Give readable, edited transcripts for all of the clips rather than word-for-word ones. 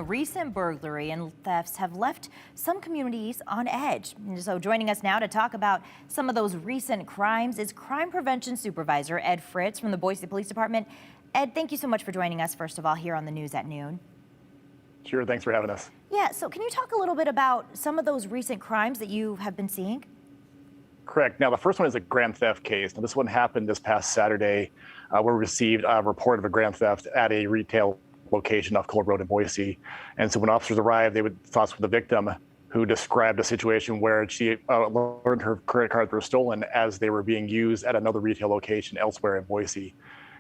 Recent burglary and thefts have left some communities on edge. So joining us now to talk about some of those recent crimes is Crime Prevention Supervisor Ed Fritz from the Boise Police Department. Ed, thank you so much for joining us, first of all, here on the News at Noon. Sure, thanks for having us. Yeah, so can you talk a little bit about some of those recent crimes that you have been seeing? Correct. Now, the first one is a grand theft case. Now, this one happened this past Saturday, where we received a report of a grand theft at a retail location off Cold Road in Boise. And so when officers arrived, they would talk with the victim, who described a situation where she learned her credit cards were stolen as they were being used at another retail location elsewhere in Boise.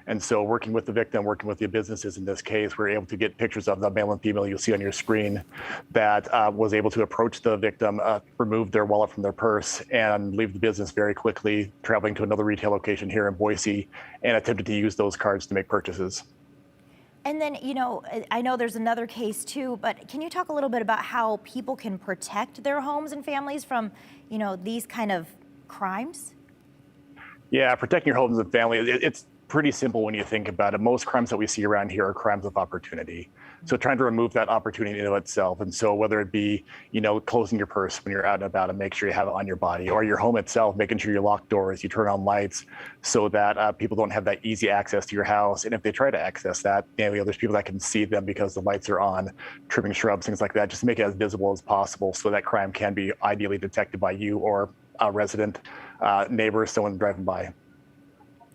And so working with the victim, working with the businesses in this case, we were able to get pictures of the male and female you'll see on your screen that was able to approach the victim, remove their wallet from their purse, and leave the business very quickly, traveling to another retail location here in Boise, and attempted to use those cards to make purchases. And then, I know there's another case too, but can you talk a little bit about how people can protect their homes and families from, these kind of crimes? Yeah, protecting your homes and family, it's pretty simple when you think about it. Most crimes that we see around here are crimes of opportunity. So trying to remove that opportunity in itself. And so whether it be, closing your purse when you're out and about and make sure you have it on your body, or your home itself, making sure you lock doors, you turn on lights so that people don't have that easy access to your house. And if they try to access that, there's people that can see them because the lights are on, trimming shrubs, things like that, just to make it as visible as possible so that crime can be ideally detected by you or a resident, neighbor, someone driving by.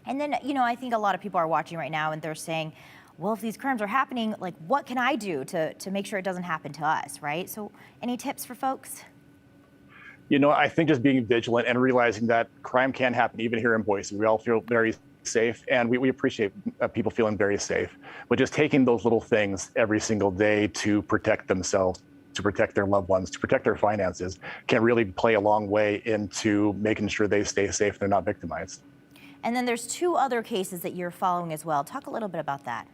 And then, I think a lot of people are watching right now and they're saying, well, if these crimes are happening, like, what can I do to make sure it doesn't happen to us, right? So any tips for folks? I think just being vigilant and realizing that crime can happen even here in Boise. We all feel very safe, and we appreciate people feeling very safe. But just taking those little things every single day to protect themselves, to protect their loved ones, to protect their finances, can really play a long way into making sure they stay safe, they're not victimized. And then there's two other cases that you're following as well. Talk a little bit about that.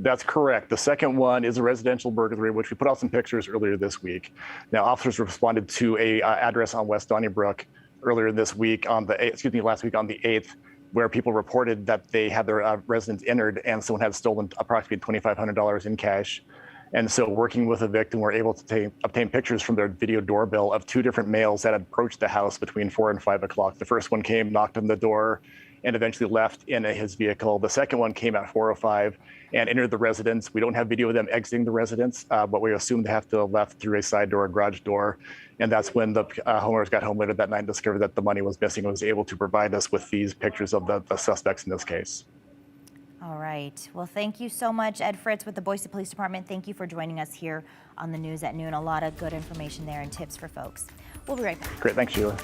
That's correct. The second one is a residential burglary, which we put out some pictures earlier this week. Now, officers responded to a address on West Donnybrook earlier this week last week on the 8th, where people reported that they had their residence entered and someone had stolen approximately $2,500 in cash. And so working with the victim, we're able to obtain pictures from their video doorbell of two different males that had approached the house between 4 and 5 o'clock. The first one came, knocked on the door, and eventually left in his vehicle. The second one came at 4:05 and entered the residence. We don't have video of them exiting the residence, but we assume they have to have left through a side door or garage door. And that's when the homeowners got home later that night and discovered that the money was missing and was able to provide us with these pictures of the suspects in this case. All right. Well, thank you so much, Ed Fritz with the Boise Police Department. Thank you for joining us here on the News at Noon. A lot of good information there and tips for folks. We'll be right back. Great. Thanks, Sheila.